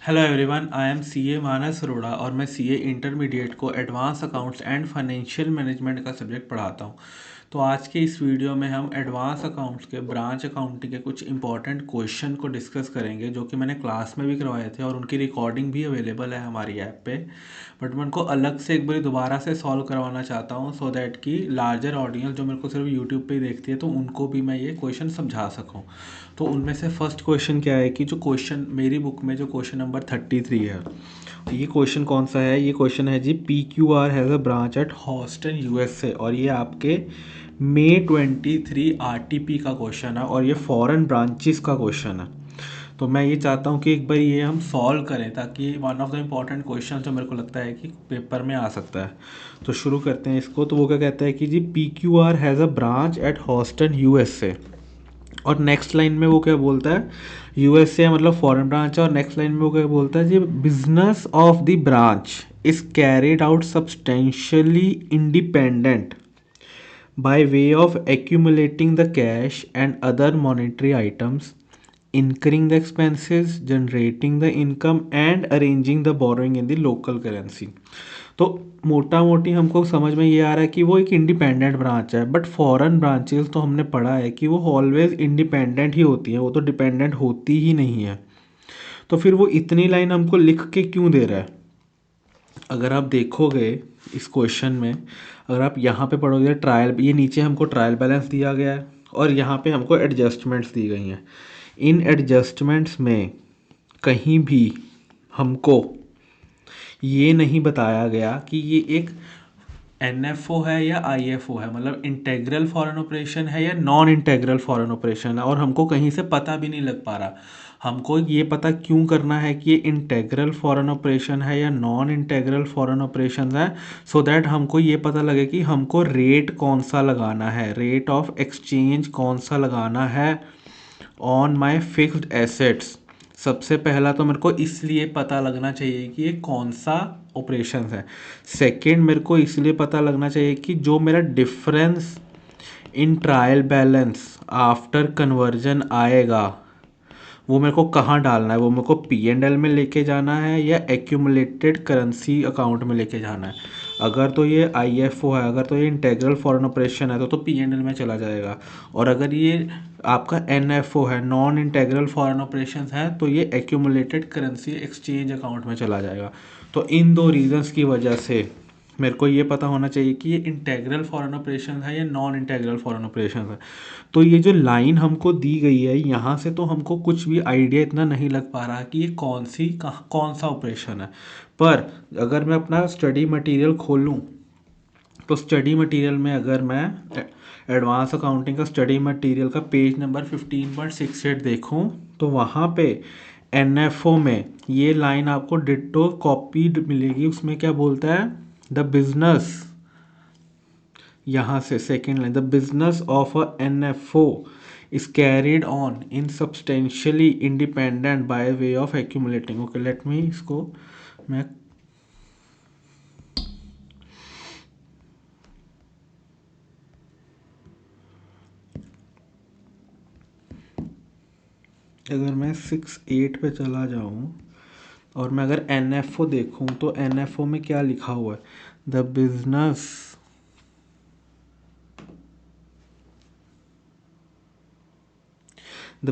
Hello everyone, I am CA Manas Arora और मैं CA intermediate को advance accounts and financial management का सब्जेक्ट पढ़ाता हूँ। तो आज के इस वीडियो में हम एडवांस अकाउंट्स के ब्रांच अकाउंटिंग के कुछ इंपॉर्टेंट क्वेश्चन को डिस्कस करेंगे, जो कि मैंने क्लास में भी करवाए थे और उनकी रिकॉर्डिंग भी अवेलेबल है हमारी ऐप पे। बट मैं उनको अलग से एक बार दोबारा से सॉल्व करवाना चाहता हूँ, सो दैट कि लार्जर ऑडियंस जो मेरे को सिर्फ यूट्यूब पे ही देखती है, तो उनको भी मैं ये क्वेश्चन समझा सकूँ। तो उनमें से फर्स्ट क्वेश्चन क्या है कि जो क्वेश्चन मेरी बुक में जो क्वेश्चन नंबर 33 है, तो ये क्वेश्चन कौन सा है? ये क्वेश्चन है जी, PQR has a branch at Houston USA, और ये आपके मई 23 RTP का क्वेश्चन है और ये फॉरेन ब्रांचेस का क्वेश्चन है। तो मैं ये चाहता हूँ कि एक बार ये हम सॉल्व करें, ताकि one of the important question जो मेरे को लगता है कि पेपर में आ सकता है। तो शुरू करते हैं इसको। तो वो क्या कहता है कि जी, PQR has a branch at Houston USA, और नेक्स्ट लाइन में वो क्या बोलता है, USA मतलब फॉरेन ब्रांच है, और नेक्स्ट लाइन में वो क्या बोलता है जी, business of the branch is carried out substantially independent by way of accumulating the cash and other monetary items, incurring the expenses, generating the income and arranging the borrowing in the local currency। तो मोटा मोटी हमको समझ में ये आ रहा है कि वो एक इंडिपेंडेंट ब्रांच है, बट फॉरेन ब्रांचेस तो हमने पढ़ा है कि वो ऑलवेज इंडिपेंडेंट ही होती हैं, वो तो डिपेंडेंट होती ही नहीं है। तो फिर वो इतनी लाइन हमको लिख के क्यों दे रहा है? अगर आप देखोगे इस क्वेश्चन में, अगर आप यहाँ पे पढ़ोगे ट्रायल, ये नीचे हमको ट्रायल बैलेंस दिया गया है और यहाँ पे हमको एडजस्टमेंट्स दी गई हैं। इन एडजस्टमेंट्स में कहीं भी हमको ये नहीं बताया गया कि ये एक NFO है या IFO है, मतलब इंटेग्रल फॉरेन ऑपरेशन है या नॉन इंटेग्रल फॉरेन ऑपरेशन है, और हमको कहीं से पता भी नहीं लग पा रहा। हमको ये पता क्यों करना है कि ये इंटेग्रल फॉरेन ऑपरेशन है या नॉन इंटेग्रल फॉरेन ऑपरेशन है, सो दैट हमको ये पता लगे कि हमको रेट कौन सा लगाना है, रेट ऑफ एक्सचेंज कौन सा लगाना है ऑन माई फिक्स्ड एसेट्स। सबसे पहला तो मेरे को इसलिए पता लगना चाहिए कि ये कौन सा ऑपरेशन है। सेकंड, मेरे को इसलिए पता लगना चाहिए कि जो मेरा difference in trial balance after conversion आएगा, वो मेरे को कहाँ डालना है, वो मेरे को P&L में लेके जाना है या एक्यूमुलेटेड करेंसी अकाउंट में लेके जाना है। अगर तो ये IFO है, अगर तो ये इंटेग्रल फॉरेन ऑपरेशन है, तो P&L में चला जाएगा, और अगर ये आपका NFO है, नॉन इंटेग्रल फॉरेन ऑपरेशन है, तो ये एक्यूमुलेटेड करेंसी एक्सचेंज अकाउंट में चला जाएगा। तो इन दो रीजंस की वजह से मेरे को ये पता होना चाहिए कि ये इंटेग्रल फॉरेन ऑपरेशन है या नॉन इंटेग्रल फॉरेन ऑपरेशन है। तो ये जो लाइन हमको दी गई है यहाँ से, तो हमको कुछ भी आइडिया इतना नहीं लग पा रहा कि ये कौन सा ऑपरेशन है। पर अगर मैं अपना स्टडी मटेरियल खोलूँ, तो स्टडी मटेरियल में अगर मैं एडवांस अकाउंटिंग का स्टडी मटेरियल का पेज नंबर 15.68 देखूँ, तो वहाँ पे NFO में ये लाइन आपको डिट्टो कॉपीड मिलेगी। उसमें क्या बोलता है, द बिजनेस, यहाँ से second line, the business of a NFO is carried on in substantially independent by way of accumulating. Okay, let me इसको मैं अगर मैं 6.8 पे चला जाऊँ और मैं अगर NFO देखूँ, तो NFO में क्या लिखा हुआ है, the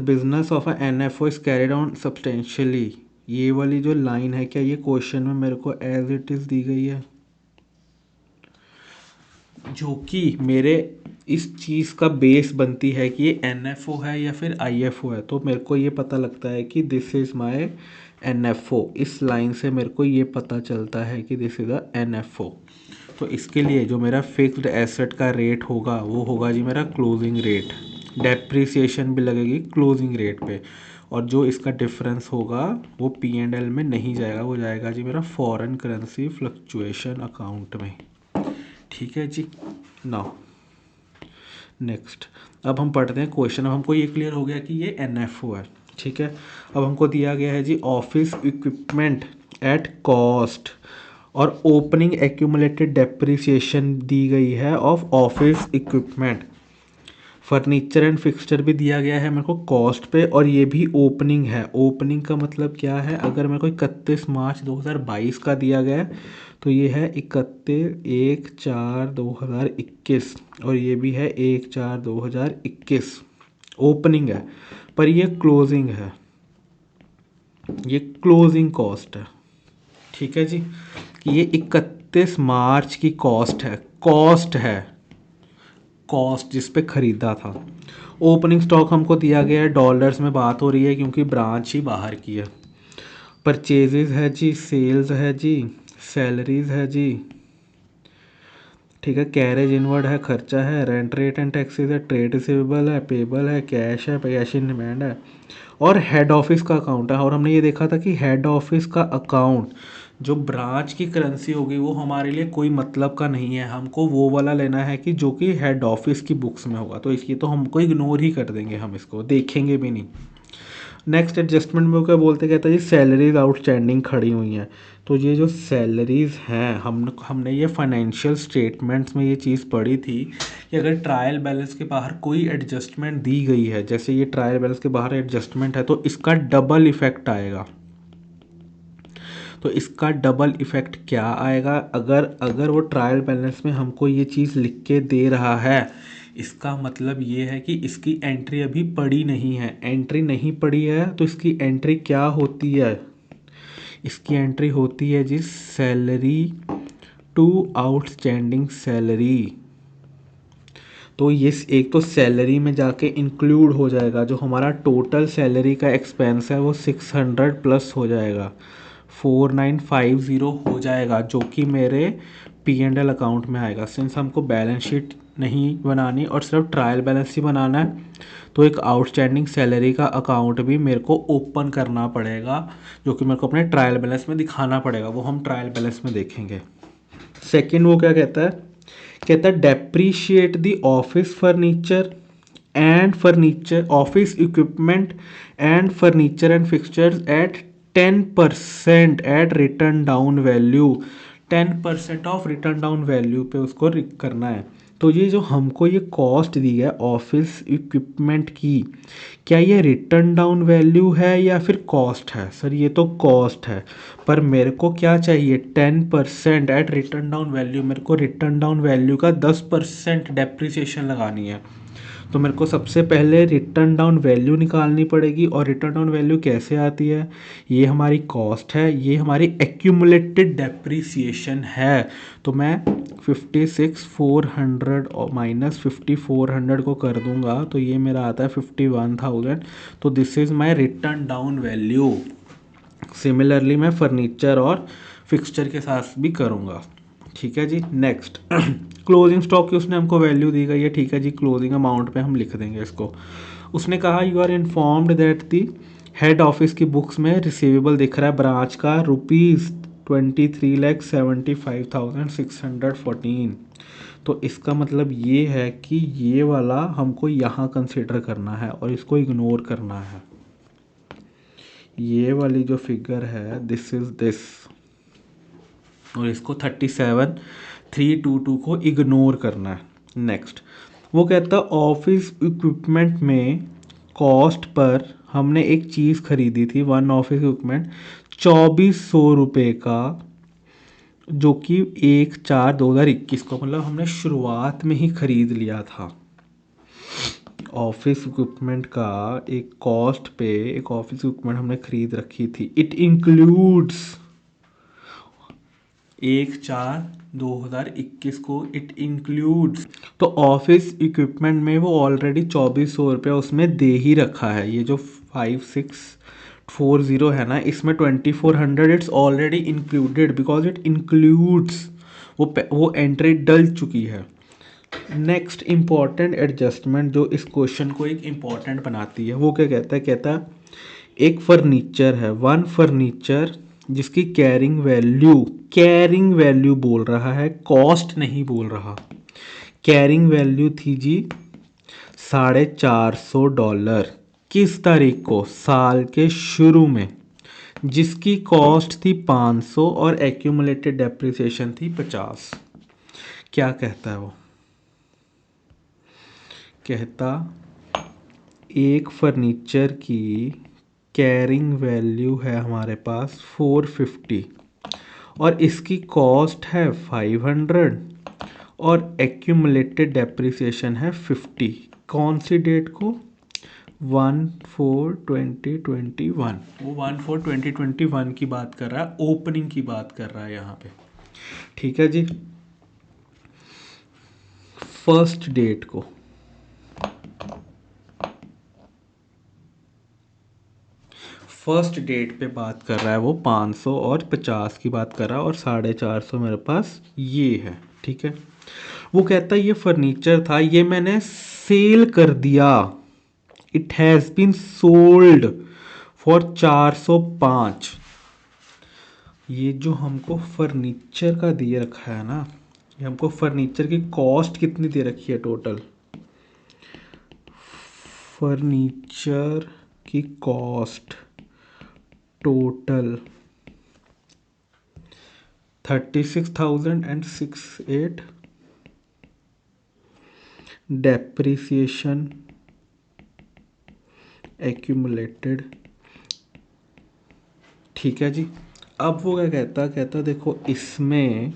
business of a NFO is carried on substantially. ये वाली जो लाइन है, क्या ये क्वेश्चन में मेरे को एज इट इज़ दी गई है, जो कि मेरे इस चीज़ का बेस बनती है कि ये NFO है या फिर IFO है। तो मेरे को ये पता लगता है कि दिस इज़ माय NFO। इस लाइन से मेरे को ये पता चलता है कि दिस इज़ अ NFO। तो इसके लिए जो मेरा फिक्स्ड एसेट का रेट होगा, वो होगा जी मेरा क्लोजिंग रेट। डेप्रिसिएशन भी लगेगी क्लोजिंग रेट पे, और जो इसका डिफरेंस होगा वो P&L में नहीं जाएगा, वो जाएगा जी मेरा फॉरेन करेंसी फ्लक्चुएशन अकाउंट में। ठीक है जी। नाउ नेक्स्ट, अब हम पढ़ते हैं क्वेश्चन। अब हमको ये क्लियर हो गया कि ये NFO है। ठीक है, अब हमको दिया गया है जी, ऑफिस इक्विपमेंट एट कॉस्ट, और ओपनिंग एक्यूमुलेटेड डेप्रिसिएशन दी गई है of office equipment furniture and fixture भी दिया गया है मेरे को कॉस्ट पे, और ये भी ओपनिंग है। ओपनिंग का मतलब क्या है, अगर मेरे को 31 मार्च 2022 का दिया गया है तो ये है 31/1/2021, और ये भी है 1/4/2021 ओपनिंग है। पर ये क्लोजिंग है, ये क्लोजिंग कॉस्ट है। ठीक है जी, कि ये 31 मार्च की कॉस्ट है, कॉस्ट है, कॉस्ट जिस पे ख़रीदा था। ओपनिंग स्टॉक हमको दिया गया है, डॉलर्स में बात हो रही है क्योंकि ब्रांच ही बाहर की है। परचेजेज है जी, सेल्स है जी, सैलरीज है जी, ठीक है, कैरेज इनवर्ड है, खर्चा है, रेंट रेट एंड टैक्सेस है, ट्रेड रिसीवेबल है, पेबल है, कैश है, कैश इन डिमांड है, और हेड ऑफिस का अकाउंट है। और हमने ये देखा था कि हेड ऑफिस का अकाउंट जो ब्रांच की करेंसी होगी वो हमारे लिए कोई मतलब का नहीं है, हमको वो वाला लेना है कि जो कि हेड ऑफिस की बुक्स में होगा। तो इसकी तो हमको इग्नोर ही कर देंगे, हम इसको देखेंगे भी नहीं। नेक्स्ट एडजस्टमेंट में क्या बोलते, कहता है जी सैलरीज आउटस्टैंडिंग खड़ी हुई हैं। तो ये जो सैलरीज हैं, हमने ये फाइनेंशियल स्टेटमेंट्स में ये चीज़ पढ़ी थी कि अगर ट्रायल बैलेंस के बाहर कोई एडजस्टमेंट दी गई है, जैसे ये ट्रायल बैलेंस के बाहर एडजस्टमेंट है, तो इसका डबल इफेक्ट आएगा। तो इसका डबल इफेक्ट क्या आएगा, अगर वो ट्रायल बैलेंस में हमको ये चीज़ लिख के दे रहा है, इसका मतलब ये है कि इसकी एंट्री अभी पड़ी नहीं है। एंट्री नहीं पड़ी है तो इसकी एंट्री क्या होती है, इसकी एंट्री होती है जी सैलरी टू आउटस्टैंडिंग सैलरी। तो ये एक तो सैलरी में जाके इंक्लूड हो जाएगा, जो हमारा टोटल सैलरी का एक्सपेंस है वो 600 प्लस हो जाएगा, 4950 हो जाएगा, जो कि मेरे P&L अकाउंट में आएगा। सिंस हमको बैलेंस शीट नहीं बनानी और सिर्फ ट्रायल बैलेंस ही बनाना है, तो एक आउटस्टैंडिंग सैलरी का अकाउंट भी मेरे को ओपन करना पड़ेगा, जो कि मेरे को अपने ट्रायल बैलेंस में दिखाना पड़ेगा। वो हम ट्रायल बैलेंस में देखेंगे। सेकंड वो क्या कहता है, कहता है depreciate the office furniture and furniture office equipment and furniture and fixtures at 10% at return down value. 10% of return down value पे उसको करना है। तो ये जो हमको ये कॉस्ट दी है ऑफिस इक्विपमेंट की, क्या ये रिटर्न डाउन वैल्यू है या फिर कॉस्ट है? सर ये तो कॉस्ट है, पर मेरे को क्या चाहिए, 10% एट रिटर्न डाउन वैल्यू। मेरे को रिटर्न डाउन वैल्यू का 10% डेप्रिसिएशन लगानी है। तो मेरे को सबसे पहले रिटर्न डाउन वैल्यू निकालनी पड़ेगी। और रिटर्न डाउन वैल्यू कैसे आती है, ये हमारी कॉस्ट है, ये हमारी एक्यूमुलेटेड डेप्रिसिएशन है। तो मैं 56,400 और माइनस 5,400 को कर दूंगा, तो ये मेरा आता है 51,000। तो this is my return down value. Similarly मैं फर्नीचर और फिक्सचर के साथ भी करूँगा। ठीक है जी। नेक्स्ट क्लोजिंग स्टॉक की उसने हमको वैल्यू दी गई है। ठीक है जी, क्लोजिंग अमाउंट पे हम लिख देंगे इसको। उसने कहा you are informed that the head office की बुक्स में रिसीवेबल दिख रहा है ब्रांच का ₹23,75,614। तो इसका मतलब ये है कि ये वाला हमको यहाँ कंसिडर करना है और इसको इग्नोर करना है। ये वाली जो फिगर है दिस इज दिस, और इसको 37,322 को इग्नोर करना है। नेक्स्ट वो कहता है ऑफिस इक्विपमेंट में कॉस्ट पर हमने एक चीज़ खरीदी थी, वन ऑफिस इक्विपमेंट 2400 रुपये का, जो कि 1/4/2021 को, मतलब हमने शुरुआत में ही खरीद लिया था। ऑफिस इक्विपमेंट का एक कॉस्ट पे एक ऑफिस इक्विपमेंट हमने खरीद रखी थी। इट इंक्लूड्स 1/4/2021 को, इट इंक्लूड्स। तो ऑफिस इक्विपमेंट में वो ऑलरेडी 2400 रुपये उसमें दे ही रखा है। ये जो 5640 है ना, इसमें 2400 it's already included because it includes, वो एंट्री डल चुकी है। नेक्स्ट इम्पॉर्टेंट एडजस्टमेंट जो इस क्वेश्चन को एक इम्पॉर्टेंट बनाती है, वो क्या कहता है, कहता है एक फर्नीचर है, वन फर्नीचर जिसकी कैरिंग वैल्यू बोल रहा है, कॉस्ट नहीं बोल रहा। कैरिंग वैल्यू थी जी $450। किस तारीख को, साल के शुरू में, जिसकी कॉस्ट थी 500 और एक्यूमुलेटेड डेप्रिसिएशन थी 50। क्या कहता है वो, कहता एक फर्नीचर की कैरिंग वैल्यू है हमारे पास 450 और इसकी कॉस्ट है 500 और एक्यूमुलेटेड डेप्रिसिएशन है 50। कौन सी डेट को? 1/4/2021। वो 1/4/2021 की बात कर रहा है, ओपनिंग की बात कर रहा है यहाँ पे। ठीक है जी। फर्स्ट डेट को फर्स्ट डेट पे बात कर रहा है, वो 500 और 50 की बात कर रहा है और 450 मेरे पास ये है। ठीक है। वो कहता है ये फर्नीचर था, ये मैंने सेल कर दिया, it has been sold for 405। ये जो हमको फर्नीचर का दिए रखा है ना, ये हमको फर्नीचर की कॉस्ट कितनी दे रखी है टोटल? फर्नीचर की कॉस्ट टोटल 36,068। Depreciation accumulated. ठीक है जी। अब वो क्या कहता देखो इसमें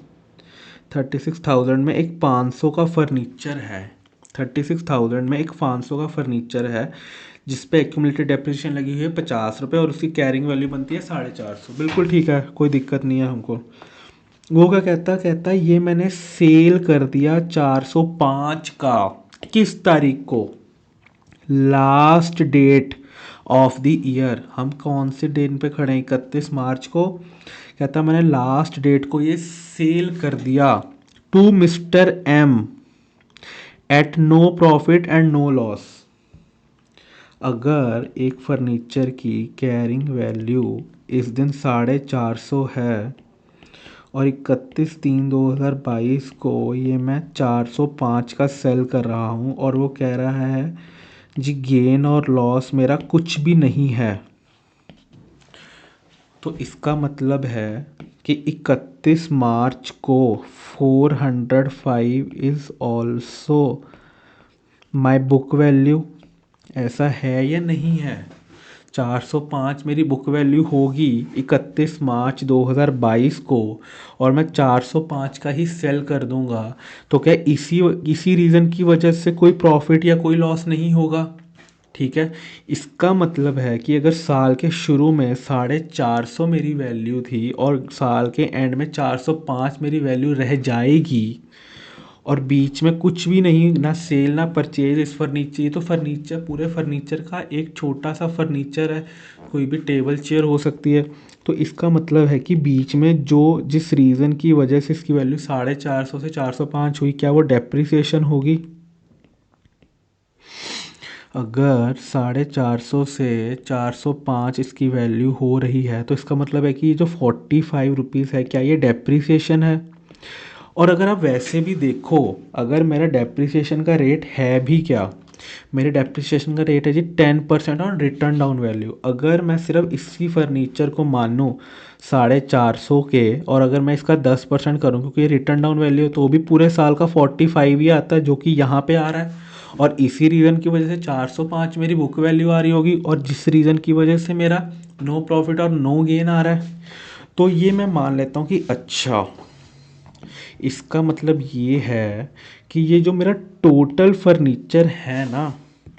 36,000 में एक 500 का फर्नीचर है, 36,000 में एक 500 का फर्नीचर है जिस पे एक्यूमुलेटेड डेप्रिसिएशन लगी हुई है 50 रुपये और उसकी कैरिंग वैल्यू बनती है 450। बिल्कुल ठीक है, कोई दिक्कत नहीं है हमको। वो क्या कहता ये मैंने सेल कर दिया 405 का। किस तारीख को? Last date of the year. हम कौन से दिन पे खड़े हैं? 31 मार्च को। कहता मैंने लास्ट डेट को ये सेल कर दिया to mister M at no profit and no loss. अगर एक फर्नीचर की कैरिंग वैल्यू इस दिन 450 है और 31/3/2022 को ये मैं 405 का सेल कर रहा हूँ और वो कह रहा है जी गेन और लॉस मेरा कुछ भी नहीं है, तो इसका मतलब है कि 31 मार्च को 405 is also my book value. ऐसा है या नहीं है? 405 मेरी बुक वैल्यू होगी 31 मार्च 2022 को और मैं 405 का ही सेल कर दूंगा, तो क्या इसी रीज़न की वजह से कोई प्रॉफिट या कोई लॉस नहीं होगा? ठीक है। इसका मतलब है कि अगर साल के शुरू में 450 मेरी वैल्यू थी और साल के एंड में 405 मेरी वैल्यू रह जाएगी और बीच में कुछ भी नहीं, ना सेल ना परचेज इस फर्नीचर, ये तो फर्नीचर पूरे फर्नीचर का एक छोटा सा फर्नीचर है, कोई भी टेबल चेयर हो सकती है। तो इसका मतलब है कि बीच में जो जिस रीज़न की वजह से इसकी वैल्यू 450 से 405 हुई, क्या वो डेप्रिसिएशन होगी? अगर 450 से 405 इसकी वैल्यू हो रही है तो इसका मतलब है कि ये जो 45 रुपीज़ है, क्या ये डेप्रिसिएशन है? और अगर आप वैसे भी देखो, अगर मेरा डेप्रिसिएशन का रेट है भी क्या, मेरे डेप्रिसिएशन का रेट है जी 10% ऑन रिटर्न डाउन वैल्यू। अगर मैं सिर्फ इसी फर्नीचर को मानूँ 450 के और अगर मैं इसका 10% करूँ, क्योंकि ये रिटर्न डाउन वैल्यू है, तो भी पूरे साल का 45 ही आता है जो कि यहाँ पे आ रहा है। और इसी रीज़न की वजह से 405 मेरी बुक वैल्यू आ रही होगी और जिस रीज़न की वजह से मेरा नो प्रॉफिट और नो गेन आ रहा है। तो ये मैं मान लेता हूँ कि अच्छा, इसका मतलब ये है कि ये जो मेरा टोटल फर्नीचर है ना,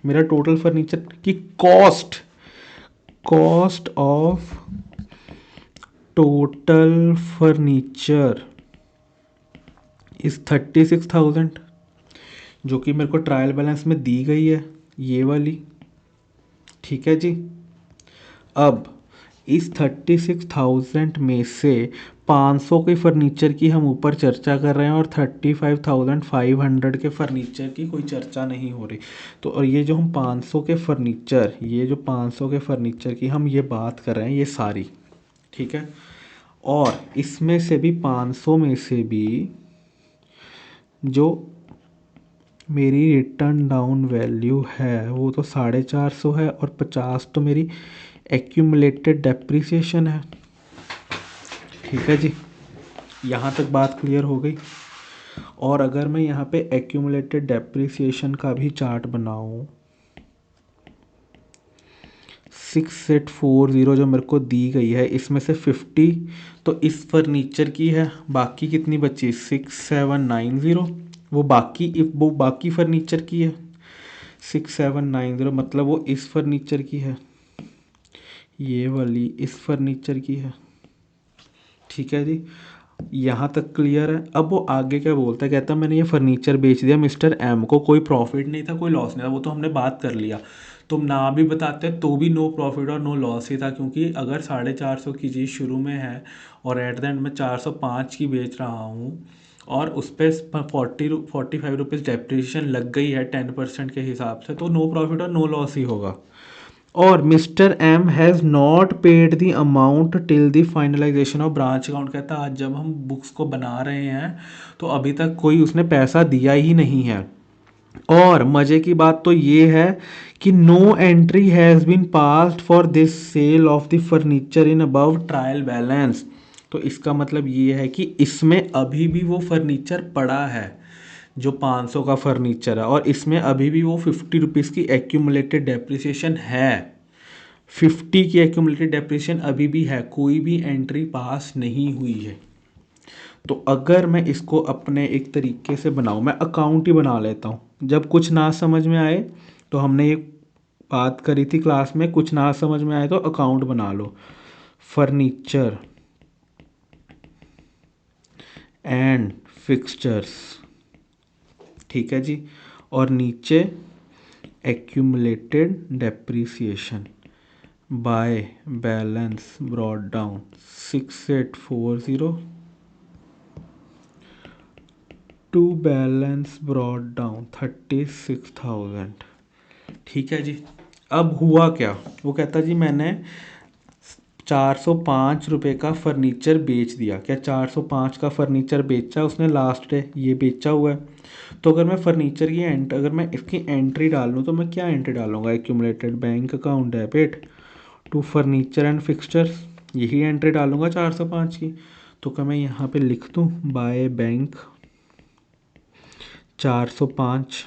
मेरा टोटल फर्नीचर की cost of total furniture is 36,000, जो कि मेरे को ट्रायल बैलेंस में दी गई है ये वाली। ठीक है जी। अब इस 36,000 में से 500 के फर्नीचर की हम ऊपर चर्चा कर रहे हैं और 35,500 के फर्नीचर की कोई चर्चा नहीं हो रही। तो और ये जो हम 500 के फर्नीचर, ये जो 500 के फर्नीचर की हम ये बात कर रहे हैं ये सारी, ठीक है। और इसमें से भी 500 में से भी जो मेरी रिटर्न डाउन वैल्यू है वो तो 450 है और 50 तो मेरी एक्यूमुलेटेड डेप्रिसिएशन है। ठीक है जी, यहाँ तक बात क्लियर हो गई। और अगर मैं यहाँ पे एक्यूमुलेटेड डेप्रिसिएशन का भी चार्ट बनाऊँ, 6840 जो मेरे को दी गई है, इसमें से 50 तो इस फर्नीचर की है, बाकी कितनी बची 6790, वो बाकी फर्नीचर की है 6790, मतलब वो इस फर्नीचर की है, ये वाली इस फर्नीचर की है। ठीक है जी, यहाँ तक क्लियर है। अब वो आगे क्या बोलता है, कहता है मैंने ये फर्नीचर बेच दिया मिस्टर एम को, कोई प्रॉफिट नहीं था, कोई लॉस नहीं था, वो तो हमने बात कर लिया। तुम ना भी बताते तो भी नो प्रॉफिट और नो लॉस ही था, क्योंकि अगर 450 की चीज़ शुरू में है और एट द एंड में 405 की बेच रहा हूँ और उस पर 45 रुपीज़ डेप्रिसिएशन लग गई है 10% के हिसाब से, तो नो प्रॉफिट और नो लॉस ही होगा। और mister M has not paid the amount till the finalisation of branch account, कहता आज जब हम बुक्स को बना रहे हैं तो अभी तक कोई उसने पैसा दिया ही नहीं है। और मज़े की बात तो ये है कि no entry has been passed for this sale of the furniture in above trial balance. तो इसका मतलब ये है कि इसमें अभी भी वो फर्नीचर पड़ा है जो 500 का फर्नीचर है, और इसमें अभी भी वो 50 रुपीज़ की एक्यूमुलेटेड डेप्रिसिएशन है। 50 की एक्यूमुलेटेड डेप्रिसिएशन अभी भी है, कोई भी एंट्री पास नहीं हुई है। तो अगर मैं इसको अपने एक तरीके से बनाऊँ, मैं अकाउंट ही बना लेता हूँ। जब कुछ ना समझ में आए, तो हमने एक बात करी थी क्लास में, कुछ ना समझ में आए तो अकाउंट बना लो, फर्नीचर एंड फिक्सचर्स। ठीक है जी, और नीचे accumulated depreciation by balance brought down 6840 to balance brought down 36,000। ठीक है जी, अब हुआ क्या, वो कहता जी मैंने 405 रुपये का फर्नीचर बेच दिया। क्या 405 का फर्नीचर बेचा उसने लास्ट डे, ये बेचा हुआ है। तो अगर मैं फर्नीचर की अगर मैं इसकी एंट्री डाल लूँ तो मैं क्या एंट्री डालूँगा, accumulated bank account debit to furniture and fixtures, यही एंट्री डालूँगा 405 की। तो क्या मैं यहाँ पे लिख दूँ बाय बैंक 405,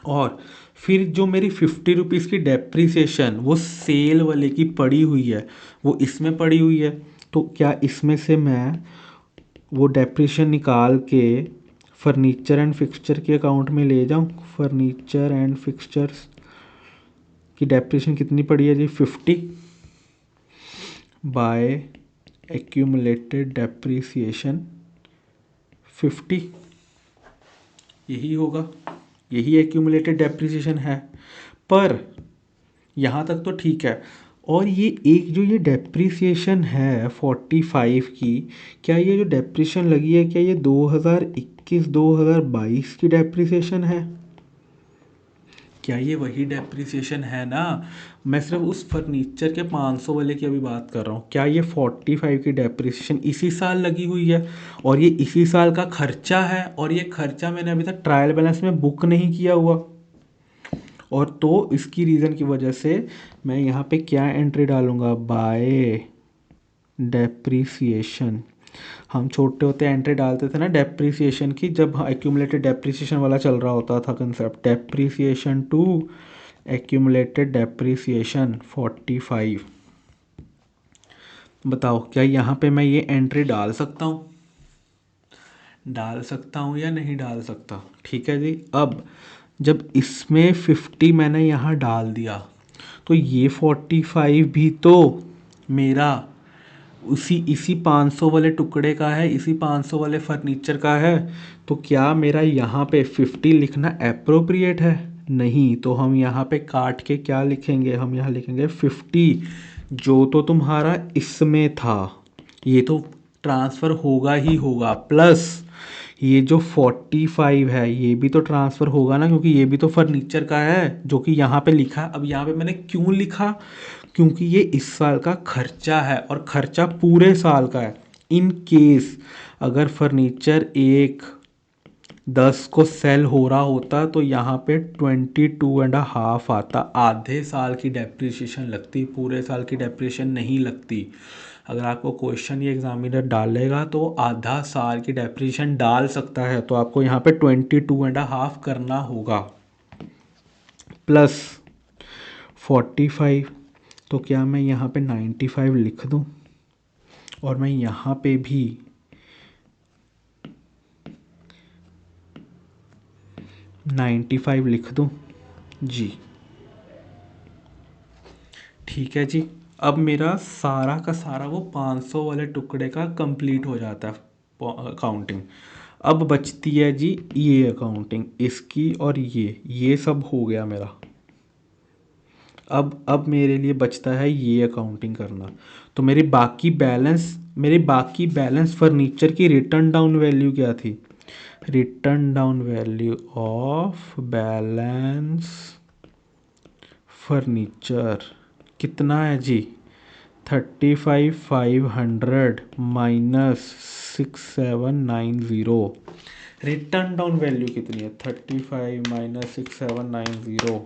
और फिर जो मेरी 50 रुपीज़ की डेप्रिसिएशन वो सेल वाले की पड़ी हुई है, वो इसमें पड़ी हुई है। तो क्या इसमें से मैं वो डेप्रिसिएशन निकाल के फर्नीचर एंड फिक्सचर के अकाउंट में ले जाऊं। फर्नीचर एंड फिक्सचर्स की डेप्रिसिएशन कितनी पड़ी है जी 50 बाय एक्यूमुलेटेड डेप्रिसिएशन 50, यही होगा, यही एक्यूमुलेटेड डेप्रिसिएशन है। पर यहाँ तक तो ठीक है। और ये एक जो ये डेप्रिसिएशन है 45 की, क्या ये जो डेप्रिसिएशन लगी है क्या ये 2021-2022 की डेप्रिसिएशन है? क्या ये वही डेप्रिसिएशन है ना? मैं सिर्फ उस फर्नीचर के 500 वाले की अभी बात कर रहा हूँ। क्या ये 45 की डेप्रिसिएशन इसी साल लगी हुई है और ये इसी साल का खर्चा है, और ये खर्चा मैंने अभी तक ट्रायल बैलेंस में बुक नहीं किया हुआ। और तो इसकी रीज़न की वजह से मैं यहाँ पे क्या एंट्री डालूँगा, बाय डेप्रिसिएशन। हम छोटे होते एंट्री डालते थे ना डेप्रिसिएशन की, जब एक्यूमुलेटेड डेप्रिसिएशन वाला चल रहा होता था concept, depreciation to accumulated depreciation 45। बताओ क्या यहाँ पे मैं ये एंट्री डाल सकता हूँ, डाल सकता हूँ या नहीं डाल सकता? ठीक है जी, अब जब इसमें 50 मैंने यहाँ डाल दिया तो ये 45 भी तो मेरा इसी 500 वाले टुकड़े का है, इसी 500 वाले फर्नीचर का है। तो क्या मेरा यहाँ पे 50 लिखना एप्रोप्रिएट है? नहीं। तो हम यहाँ पे काट के क्या लिखेंगे, हम यहाँ लिखेंगे 50 जो तो तुम्हारा इसमें था, ये तो ट्रांसफ़र होगा ही होगा, प्लस ये जो 45 है ये भी तो ट्रांसफ़र होगा ना, क्योंकि ये भी तो फर्नीचर का है जो कि यहाँ पे लिखा। अब यहाँ पे मैंने क्यों लिखा, क्योंकि ये इस साल का खर्चा है और खर्चा पूरे साल का है। इन केस अगर फर्नीचर 10 को सेल हो रहा होता तो यहाँ पे 22.5 आता, आधे साल की डेप्रिसिएशन लगती, पूरे साल की डेप्रिसिएशन नहीं लगती। अगर आपको क्वेश्चन ये एग्जामिनर डालेगा तो आधा साल की डेप्रिसिएशन डाल सकता है, तो आपको यहाँ पे 22.5 करना होगा प्लस 45। तो क्या मैं यहाँ पे 95 लिख दूँ और मैं यहाँ पे भी 95 लिख दूँ जी। ठीक है जी। अब मेरा सारा का सारा वो 500 वाले टुकड़े का कंप्लीट हो जाता है अकाउंटिंग। अब बचती है जी ये अकाउंटिंग, इसकी और ये सब हो गया मेरा। अब मेरे लिए बचता है ये अकाउंटिंग करना। तो मेरी बाकी बैलेंस फर्नीचर की रिटर्न डाउन वैल्यू क्या थी? Return down value of balance furniture कितना है जी? 35,500 माइनस 6790। रिटर्न डाउन वैल्यू कितनी है? 35 माइनस 6790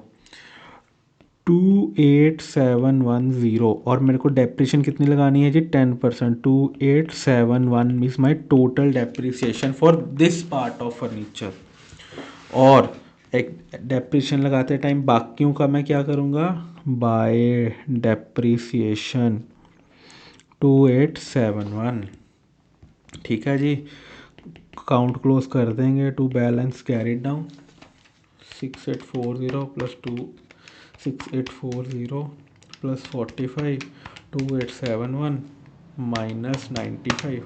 28710। और मेरे को डेप्रिसिएशन कितनी लगानी है जी? 10%। 2871 means my total depreciation for this part of furniture. और एक डेप्रिसिएशन लगाते टाइम बाकियों का मैं क्या करूँगा? By depreciation 2871। ठीक है जी। काउंट क्लोज कर देंगे। To balance carried down 6840 plus 6840 plus 45 2871 minus 95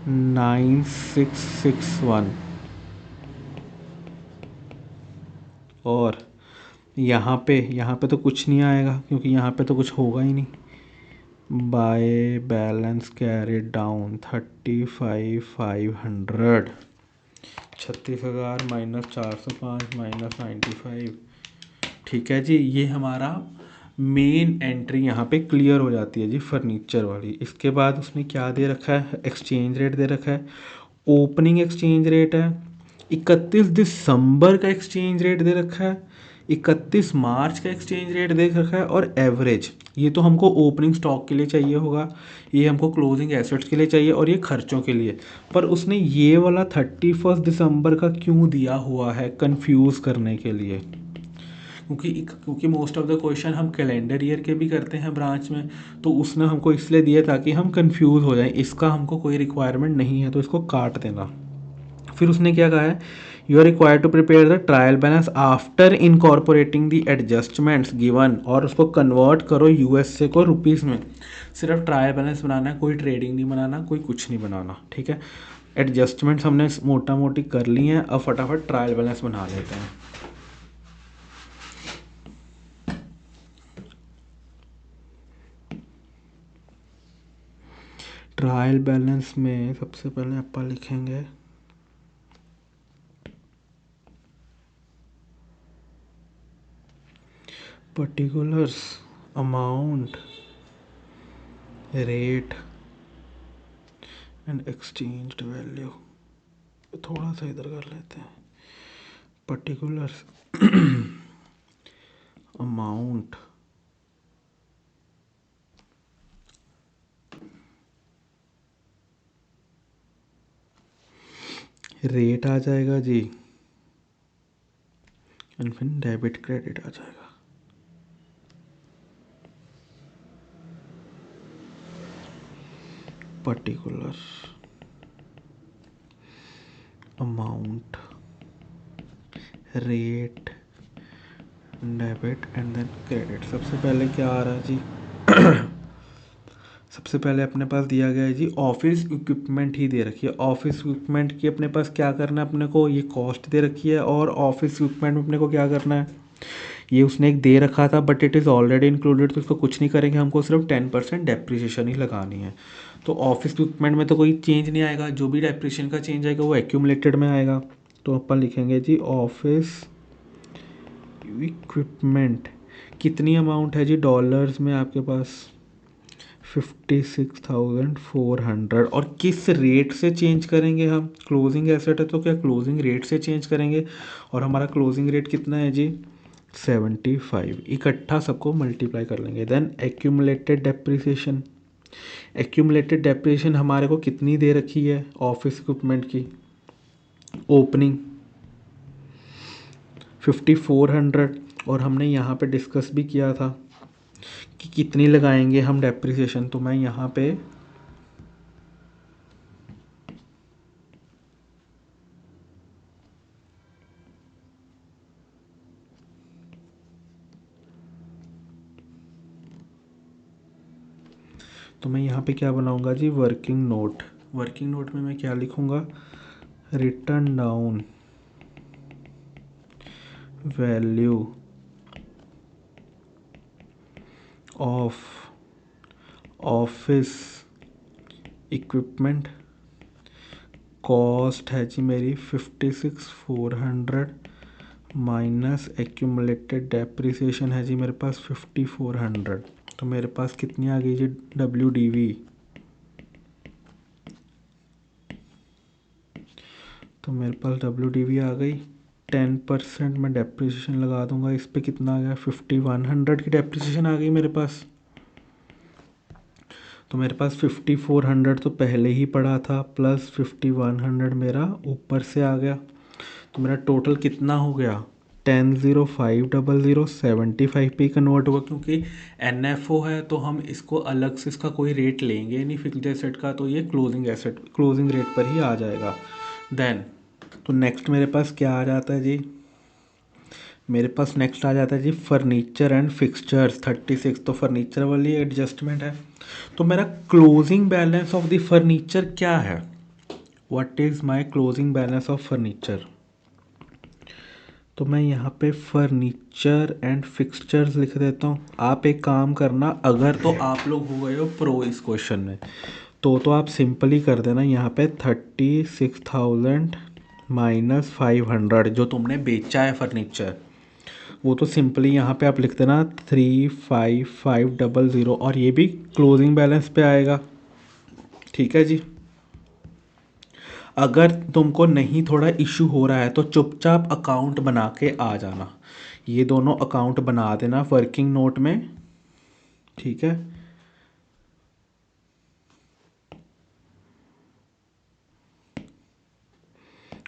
9661। और यहाँ पे तो कुछ नहीं आएगा क्योंकि यहाँ पे तो कुछ होगा ही नहीं। By balance carried down 35,500 36,000 minus 405 minus 95। ठीक है जी। ये हमारा मेन एंट्री यहाँ पे क्लियर हो जाती है जी फर्नीचर वाली। इसके बाद उसने क्या दे रखा है? एक्सचेंज रेट दे रखा है। ओपनिंग एक्सचेंज रेट है, 31 दिसंबर का एक्सचेंज रेट दे रखा है, 31 मार्च का एक्सचेंज रेट दे रखा है और एवरेज। ये तो हमको ओपनिंग स्टॉक के लिए चाहिए होगा, ये हमको क्लोजिंग एसेट्स के लिए चाहिए और ये खर्चों के लिए। पर उसने ये वाला 31 दिसंबर का क्यों दिया हुआ है? कंफ्यूज करने के लिए। क्योंकि मोस्ट ऑफ द क्वेश्चन हम कैलेंडर ईयर के भी करते हैं ब्रांच में, तो उसने हमको इसलिए दिया ताकि हम कंफ्यूज हो जाएं। इसका हमको कोई रिक्वायरमेंट नहीं है तो इसको काट देना। फिर उसने क्या कहा है? You are required to prepare the trial balance after incorporating the adjustments given. और उसको कन्वर्ट करो यूएसए को रुपीज़ में। सिर्फ ट्रायल बैलेंस बनाना है, कोई ट्रेडिंग नहीं बनाना, कोई कुछ नहीं बनाना। ठीक है। एडजस्टमेंट्स हमने मोटा मोटी कर ली हैं, अब फटाफट ट्रायल बैलेंस बना लेते हैं। ट्रायल बैलेंस में सबसे पहले अपन लिखेंगे particulars amount rate and exchanged value. थोड़ा सा इधर कर लेते हैं। पर्टिकुलर्स अमाउंट रेट आ जाएगा जी एंड फिर डेबिट क्रेडिट आ जाएगा। Particular amount rate debit and then credit. सबसे पहले क्या आ रहा है जी? सबसे पहले अपने पास दिया गया है जी ऑफिस इक्विपमेंट ही दे रखी है। ऑफिस इक्विपमेंट की अपने पास क्या करना है? अपने को ये कॉस्ट दे रखी है और ऑफिस इक्विपमेंट में अपने को क्या करना है? ये उसने एक दे रखा था but it is already included, तो उसको कुछ नहीं करेंगे, हमको सिर्फ 10% डेप्रिसिएशन ही लगानी है। तो ऑफिस इक्विपमेंट में तो कोई चेंज नहीं आएगा, जो भी डेप्रिसिएशन का चेंज आएगा वो एक्यूमुलेटेड में आएगा। तो अपन लिखेंगे जी ऑफिस इक्विपमेंट कितनी अमाउंट है जी डॉलर्स में आपके पास? 56,400। और किस रेट से चेंज करेंगे हम? क्लोजिंग एसेट है तो क्या क्लोजिंग रेट से चेंज करेंगे? और हमारा क्लोजिंग रेट कितना है जी? 75। इकट्ठा सबको मल्टीप्लाई कर लेंगे। Then accumulated depreciation accumulated depreciation हमारे को कितनी दे रखी है ऑफिस इक्विपमेंट की? ओपनिंग 5400, और हमने यहाँ पे डिस्कस भी किया था कि कितनी लगाएंगे हम डेप्रिसिएशन। तो मैं यहाँ पे क्या बनाऊंगा जी? Working note. वर्किंग नोट में मैं क्या लिखूंगा? Written down value of office equipment, cost है जी मेरी 56,400 माइनस एक्यूमुलेटेड डेप्रिसिएशन है जी मेरे पास 5400। तो मेरे पास कितनी आ गई जी WDV? तो मेरे पास WDV आ गई। 10% मैं डेप्रिसिएशन लगा दूंगा इस पे, कितना आ गया? 5100 की डेप्रिसिएशन आ गई मेरे पास। तो मेरे पास 5400 तो पहले ही पड़ा था, प्लस 5100 मेरा ऊपर से आ गया। तो मेरा टोटल कितना हो गया? 10,0500 75 पे कन्वर्ट हुआ, क्योंकि NFO है तो हम इसको अलग से इसका कोई रेट लेंगे नहीं फिक्स्ड एसेट का, तो ये क्लोजिंग रेट पर ही आ जाएगा। देन तो नेक्स्ट मेरे पास क्या आ जाता है जी? मेरे पास नेक्स्ट आ जाता है जी फर्नीचर एंड फिक्सचर्स 36। तो फर्नीचर वाली एडजस्टमेंट है। तो मेरा closing balance of the furniture क्या है? What is my closing balance of furniture? तो मैं यहाँ पे फर्नीचर एंड फिक्सचर्स लिख देता हूँ। आप एक काम करना, अगर तो आप लोग हो गए हो प्रो इस क्वेश्चन में, तो आप सिंपली कर देना यहाँ पे 36,000 माइनस 500 जो तुमने बेचा है फर्नीचर, वो तो सिंपली यहाँ पे आप लिख देना 35500, और ये भी क्लोजिंग बैलेंस पे आएगा। ठीक है जी। अगर तुमको नहीं थोड़ा इशू हो रहा है तो चुपचाप अकाउंट बना के आ जाना, ये दोनों अकाउंट बना देना वर्किंग नोट में। ठीक है,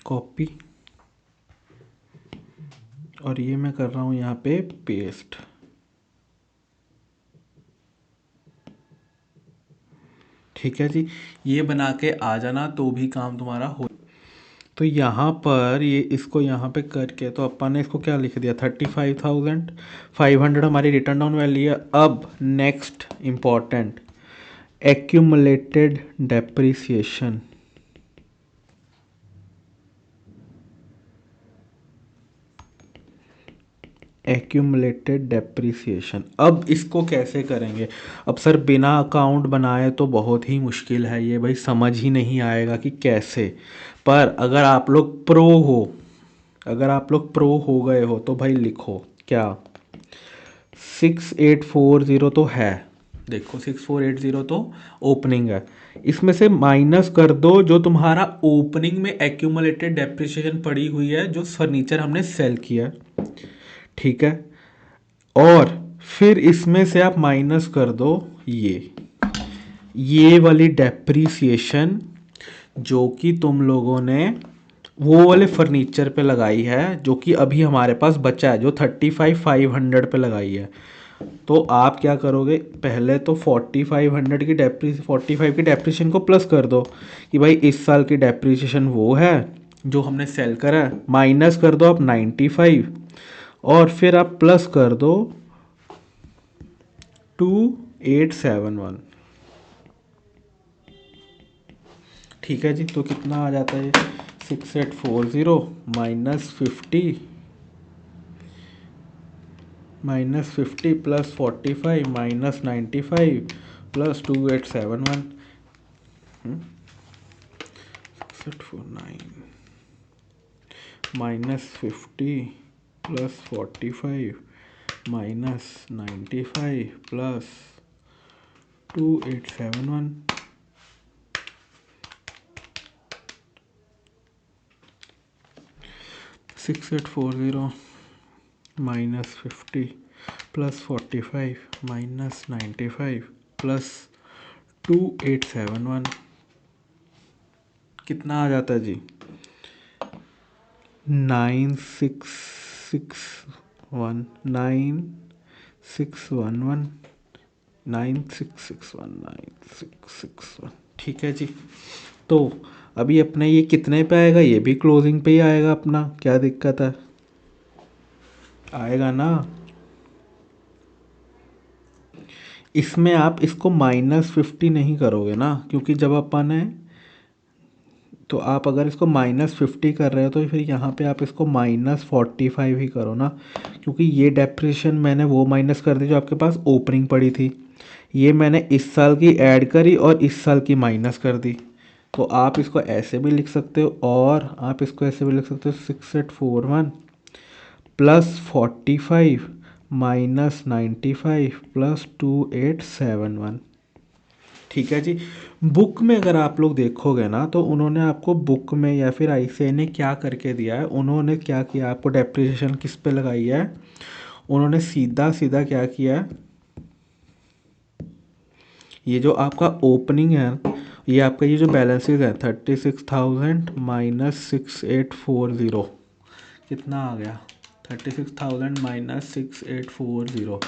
कॉपी, और ये मैं कर रहा हूँ यहाँ पे पेस्ट। ठीक है जी, ये बना के आ जाना तो भी काम तुम्हारा हो। तो यहाँ पर ये इसको यहाँ पे करके तो अपन ने इसको क्या लिख दिया? 35,500 हमारी रिटर्न डाउन वैल्यू है। अब next important, accumulated depreciation. Accumulated depreciation, अब इसको कैसे करेंगे? अब सर बिना अकाउंट बनाए तो बहुत ही मुश्किल है ये भाई, समझ ही नहीं आएगा कि कैसे। पर अगर आप लोग प्रो हो, अगर आप लोग प्रो हो गए हो तो भाई लिखो क्या? 6840 तो है, देखो 6480 तो ओपनिंग है, इसमें से माइनस कर दो जो तुम्हारा ओपनिंग में एक्यूमुलेटेड डेप्रिसिएशन पड़ी हुई है जो फर्नीचर हमने सेल किया। ठीक है, और फिर इसमें से आप माइनस कर दो ये वाली डेप्रीसिएशन जो कि तुम लोगों ने वो वाले फर्नीचर पे लगाई है, जो कि अभी हमारे पास बचा है, जो 35,500 पे लगाई है। तो आप क्या करोगे? पहले तो 45 की डेप्रीसिएशन को प्लस कर दो कि भाई इस साल की डेप्रीसिएशन वो है जो हमने सेल करा है, माइनस कर दो आप 95, और फिर आप प्लस कर दो 2871। ठीक है जी, तो कितना आ जाता है? 6840 -50 plus 45 minus 95 plus 2871, 6849 -50 plus 45 minus 95 plus 2871। 6840 minus 50 plus 45 minus 95 plus 2871 कितना आ जाता है जी? 9661 9611 9661 ठीक है जी। तो अभी अपने ये कितने पे आएगा? ये भी क्लोजिंग पे ही आएगा अपना, क्या दिक्कत है? आएगा ना। इसमें आप इसको -50 नहीं करोगे ना, क्योंकि जब अपन है तो आप अगर इसको -50 कर रहे हो तो फिर यहाँ पे आप इसको -45 ही करो ना, क्योंकि ये डेप्रिसिएशन मैंने वो माइनस कर दी जो आपके पास ओपनिंग पड़ी थी। ये मैंने इस साल की ऐड करी और इस साल की माइनस कर दी। तो आप इसको ऐसे भी लिख सकते हो और आप इसको ऐसे भी लिख सकते हो 6841 +45 -95 +2871। ठीक है जी। बुक में अगर आप लोग देखोगे ना तो उन्होंने आपको बुक में या फिर आईसीआई ने क्या करके दिया है, उन्होंने क्या किया, आपको डेप्रिसिएशन किस पे लगाई है, उन्होंने सीधा सीधा क्या किया है, ये जो आपका ओपनिंग है, ये आपका ये जो बैलेंसेस है 36,000 -6840 कितना आ गया? 36,000 -6840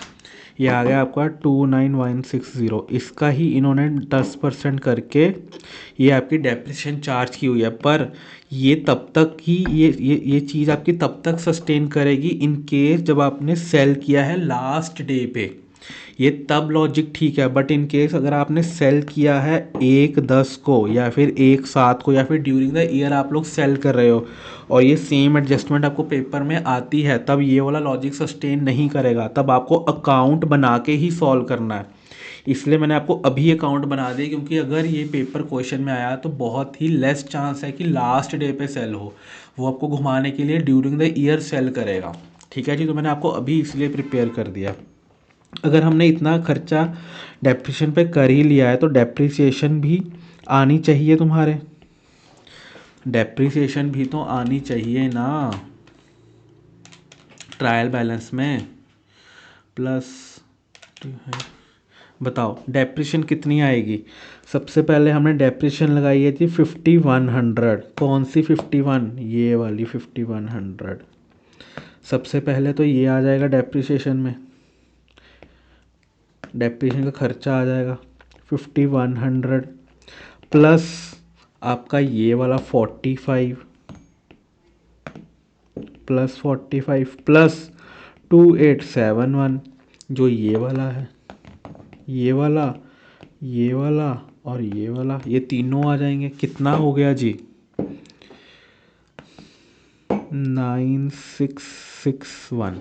ये आ गया आपका 29,160। इसका ही इन्होंने 10% करके ये आपकी डेप्रिसिएशन चार्ज की हुई है। पर ये तब तक ही ये चीज़ आपकी तब तक सस्टेन करेगी इन केस जब आपने सेल किया है लास्ट डे पे। ये तब लॉजिक ठीक है, बट इन केस अगर आपने सेल किया है 1/10 को या फिर 1/7 को या फिर ड्यूरिंग द ईयर आप लोग सेल कर रहे हो और ये सेम एडजस्टमेंट आपको पेपर में आती है, तब ये वाला लॉजिक सस्टेन नहीं करेगा। तब आपको अकाउंट बना के ही सॉल्व करना है। इसलिए मैंने आपको अभी अकाउंट बना दिया, क्योंकि अगर ये पेपर क्वेश्चन में आया तो बहुत ही लेस चांस है कि लास्ट डे पे सेल हो। वो आपको घुमाने के लिए ड्यूरिंग द ईयर सेल करेगा। ठीक है जी। तो मैंने आपको अभी इसलिए प्रिपेयर कर दिया। अगर हमने इतना खर्चा डेप्रिसिएशन पे कर ही लिया है तो डेप्रिसिएशन भी आनी चाहिए तुम्हारे, डेप्रिसिएशन भी तो आनी चाहिए ना ट्रायल बैलेंस में। प्लस बताओ डेप्रिसिएशन कितनी आएगी? सबसे पहले हमने डेप्रिसिएशन लगाई है थी 5100। कौन सी 51? ये वाली 5100। सबसे पहले तो ये आ जाएगा डेप्रिसिएशन में, डेप्रिसिएशन का खर्चा आ जाएगा 5100 प्लस आपका ये वाला 45 प्लस 2871 जो ये वाला है, ये वाला, ये वाला और ये वाला, ये तीनों आ जाएंगे। कितना हो गया जी? 9661।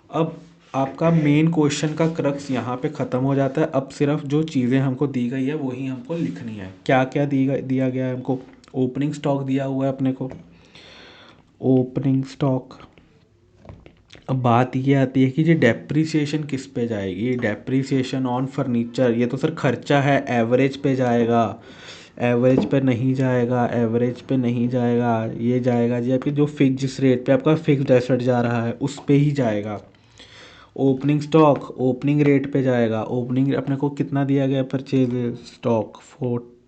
अब आपका मेन क्वेश्चन का क्रक्स यहाँ पे ख़त्म हो जाता है। अब सिर्फ जो चीज़ें हमको दी गई है वही हमको लिखनी है। क्या क्या दिया गया है हमको? ओपनिंग स्टॉक दिया हुआ है अपने को, ओपनिंग स्टॉक। अब बात ये आती है कि ये डेप्रिसिएशन किस पे जाएगी? डेप्रिसिएशन ऑन फर्नीचर, ये तो सर खर्चा है, एवरेज पे जाएगा, एवरेज पे नहीं जाएगा, एवरेज पे नहीं जाएगा। ये जाएगा जी आपकी जो फिक्स, जिस रेट पे आपका फिक्स्ड एसेट जा रहा है उस पे ही जाएगा। ओपनिंग स्टॉक ओपनिंग रेट पे जाएगा। ओपनिंग अपने को कितना दिया गया परचेज स्टॉक?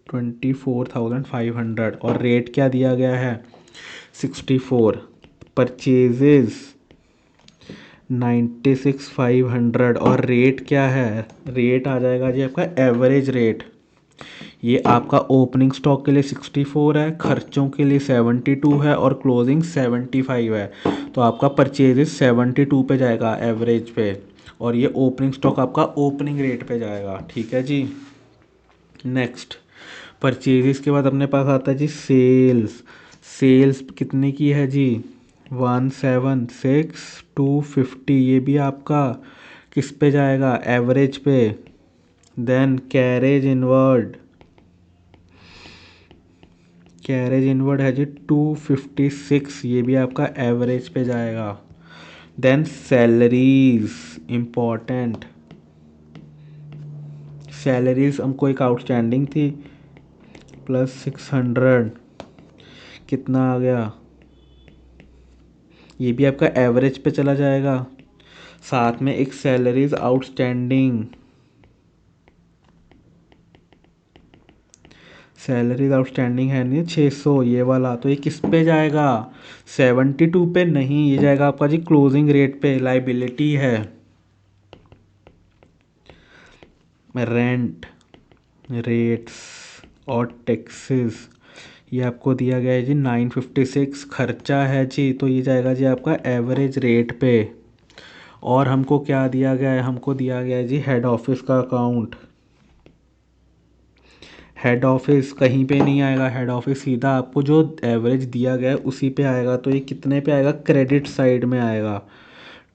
24,500 और रेट क्या दिया गया है? 64। परचेजेस 96,500 और रेट क्या है? रेट आ जाएगा जी आपका एवरेज रेट। ये आपका ओपनिंग स्टॉक के लिए 64 है, खर्चों के लिए 72 है और क्लोजिंग 75 है। तो आपका परचेजेस 72 पे जाएगा एवरेज पे, और ये ओपनिंग स्टॉक आपका ओपनिंग रेट पे जाएगा। ठीक है जी। नेक्स्ट परचेजेस के बाद अपने पास आता है जी सेल्स। सेल्स कितने की है जी? 176,250। ये भी आपका किस पे जाएगा? एवरेज पे। Then carriage inward, carriage inward है जी 256। ये भी आपका एवरेज पे जाएगा। देन सैलरीज इम्पॉर्टेंट, सैलरीज हमको एक आउटस्टैंडिंग थी +600 कितना आ गया? ये भी आपका एवरेज पे चला जाएगा। साथ में एक सैलरीज आउटस्टैंडिंग सैलरीज आउटस्टैंडिंग है नहीं 600 ये वाला, तो ये किस पे जाएगा? 72 पे नहीं, ये जाएगा आपका जी क्लोजिंग रेट पे। लाइबिलिटी है रेंट, रेट्स और टैक्सेस, ये आपको दिया गया है जी 956। खर्चा है जी, तो ये जाएगा जी आपका एवरेज रेट पे। और हमको क्या दिया गया है? हमको दिया गया है जी हेड ऑफिस का अकाउंट। हेड ऑफिस कहीं पे नहीं आएगा, हेड ऑफिस सीधा आपको जो एवरेज दिया गया है उसी पे आएगा। तो ये कितने पे आएगा? क्रेडिट साइड में आएगा।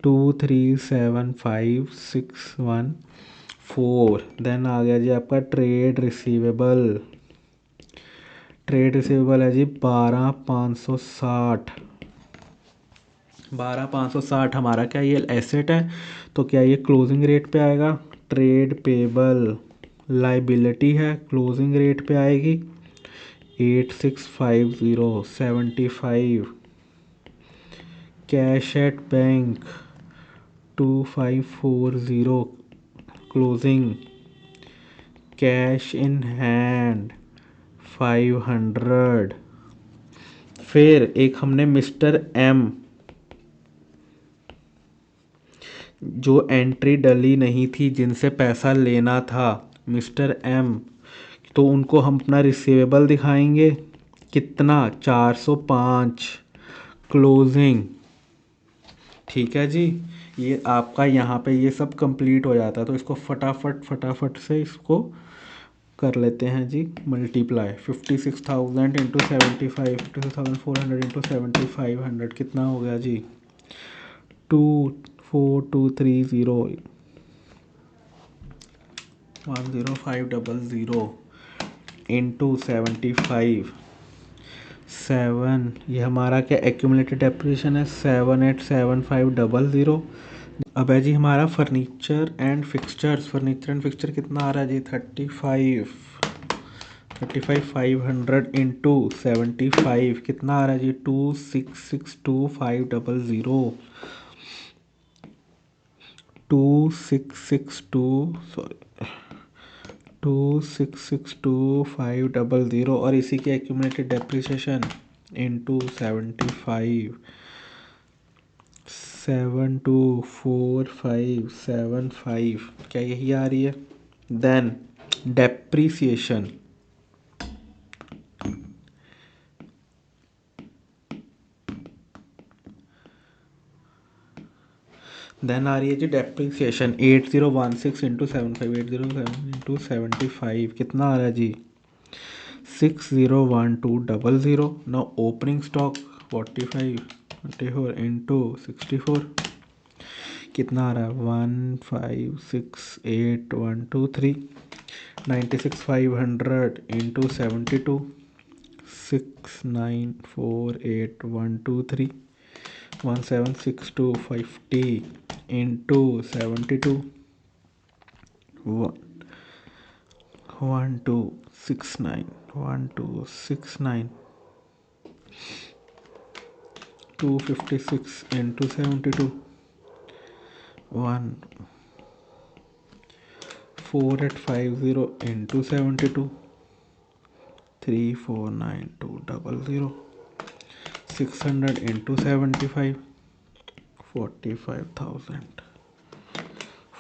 2375614। देन आ गया जी आपका ट्रेड रिसीवेबल। ट्रेड रिसीवेबल है जी 12560। 12560 हमारा क्या ये एसेट है, तो क्या ये क्लोजिंग रेट पे आएगा? ट्रेड पेबल लाइबिलिटी है, क्लोजिंग रेट पे आएगी 865075। Cash at bank 2540 closing. Cash in hand 500। फिर एक हमने मिस्टर एम जो एंट्री डली नहीं थी, जिनसे पैसा लेना था, मिस्टर एम, तो उनको हम अपना रिसीवेबल दिखाएंगे कितना? 405 क्लोजिंग। ठीक है जी, ये आपका यहाँ पे ये सब कंप्लीट हो जाता है। तो इसको फटाफट फटाफट से इसको कर लेते हैं जी मल्टीप्लाई। 56,000 इंटू 75, 56,400 इंटू 7500 कितना हो गया जी? 24230 10500 इंटू 75 7। ये हमारा क्या एक्यूमुलेटेड डेप्रिसिएशन है? 787500। अब है जी हमारा furniture and fixtures. Furniture and fixture कितना आ रहा है जी? 35,500 इंटू 75 कितना आ रहा है जी? 2662500। 2662 सॉरी 2662500 और इसी की एक्यूमुलेटेड डेप्रिसिएशन इंटू 75 724575। क्या यही आ रही है? देन डेप्रीसिएशन देन आ रही है जी डेप्रीसिएशन 8016 इंटू 75 807 इंटू 75 कितना आ रहा है जी? 601200। नाउ ओपनिंग स्टॉक 45 इंटू 64 कितना आ रहा है? 1568123। 96,500 into 72 6948123। 176250 into 72 1269 256 into 72 4850 into 72 349200। 600 into 75 45,000।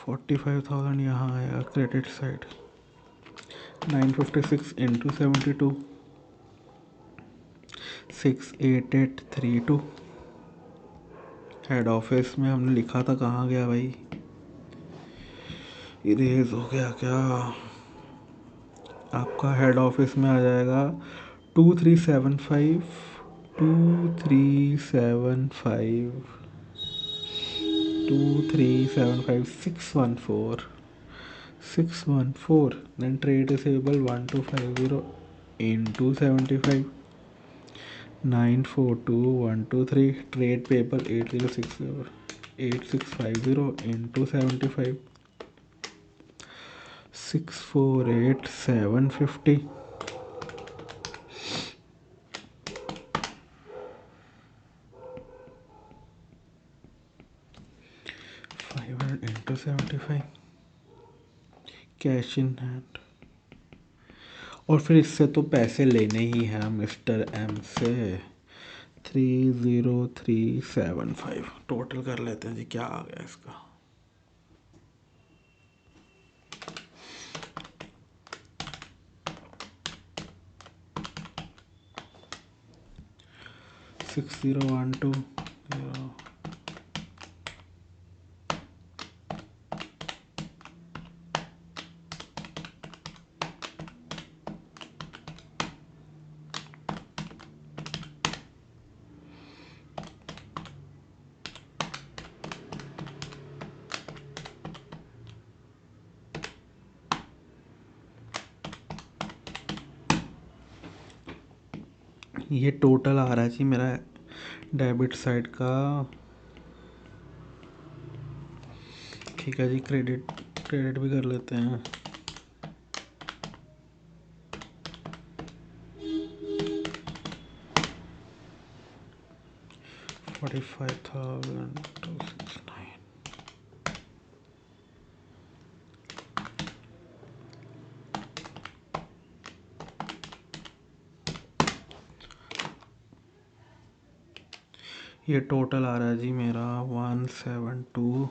45,000 यहाँ आया credit side. 956 into 72 68832। Head office में हमने लिखा था, कहाँ गया भाई? इरेज हो गया क्या? आपका हेड ऑफिस में आ जाएगा 2375 2375 2375 614 then trade receivable 1250 into 75 942123 trade payable 8060 8650 into 75 648750 500 into 75 cash in hand. और फिर इससे तो पैसे लेने ही हैं मिस्टर एम से। 30375 टोटल कर लेते हैं जी, क्या आ गया इसका। 6012 ये टोटल आ रहा है जी मेरा डेबिट साइड का। ठीक है जी, क्रेडिट भी कर लेते हैं। 45,269। ये टोटल आ रहा है जी मेरा 172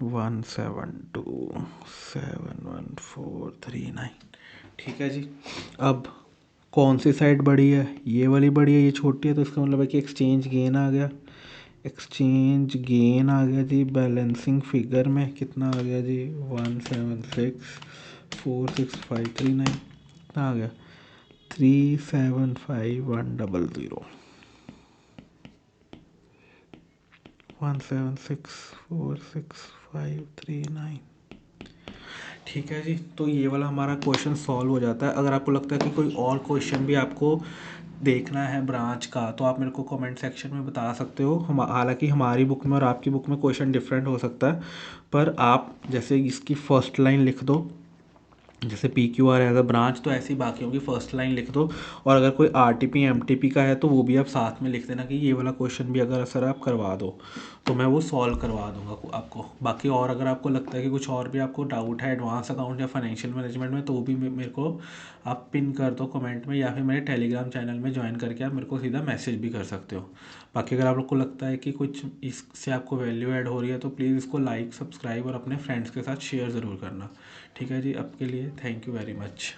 17271,439। ठीक है जी। अब कौन सी साइड बड़ी है, ये वाली बड़ी है, ये छोटी है, तो इसका मतलब है कि एक्सचेंज गेन आ गया। एक्सचेंज गेन आ गया जी बैलेंसिंग फिगर में, कितना आ गया जी 176,465,39। कितना आ गया 375,100 176,465,39। ठीक है जी, तो ये वाला हमारा क्वेश्चन सॉल्व हो जाता है। अगर आपको लगता है कि कोई और क्वेश्चन भी आपको देखना है ब्रांच का, तो आप मेरे को कमेंट सेक्शन में बता सकते हो। हम हालांकि हमारी बुक में और आपकी बुक में क्वेश्चन डिफरेंट हो सकता है, पर आप जैसे इसकी फर्स्ट लाइन लिख दो, जैसे P Q R as a branch, तो ऐसी बाकियों की फर्स्ट लाइन लिख दो। और अगर कोई R T P M T P का है तो वो भी आप साथ में लिख देना कि ये वाला क्वेश्चन भी अगर सर आप करवा दो तो मैं वो सॉल्व करवा दूंगा आपको। बाकी और अगर आपको लगता है कि कुछ और भी आपको डाउट है एडवांस अकाउंट या फाइनेंशियल मैनेजमेंट में, तो वो भी मेरे को आप पिन कर दो कमेंट में, या फिर मेरे टेलीग्राम चैनल में ज्वाइन करके आप मेरे को सीधा मैसेज भी कर सकते हो। बाकी अगर आप लोग को लगता है कि कुछ इससे आपको वैल्यू ऐड हो रही है तो प्लीज़ इसको लाइक, सब्सक्राइब और अपने फ्रेंड्स के साथ शेयर ज़रूर करना। ठीक है जी, अब के लिए थैंक यू वेरी मच।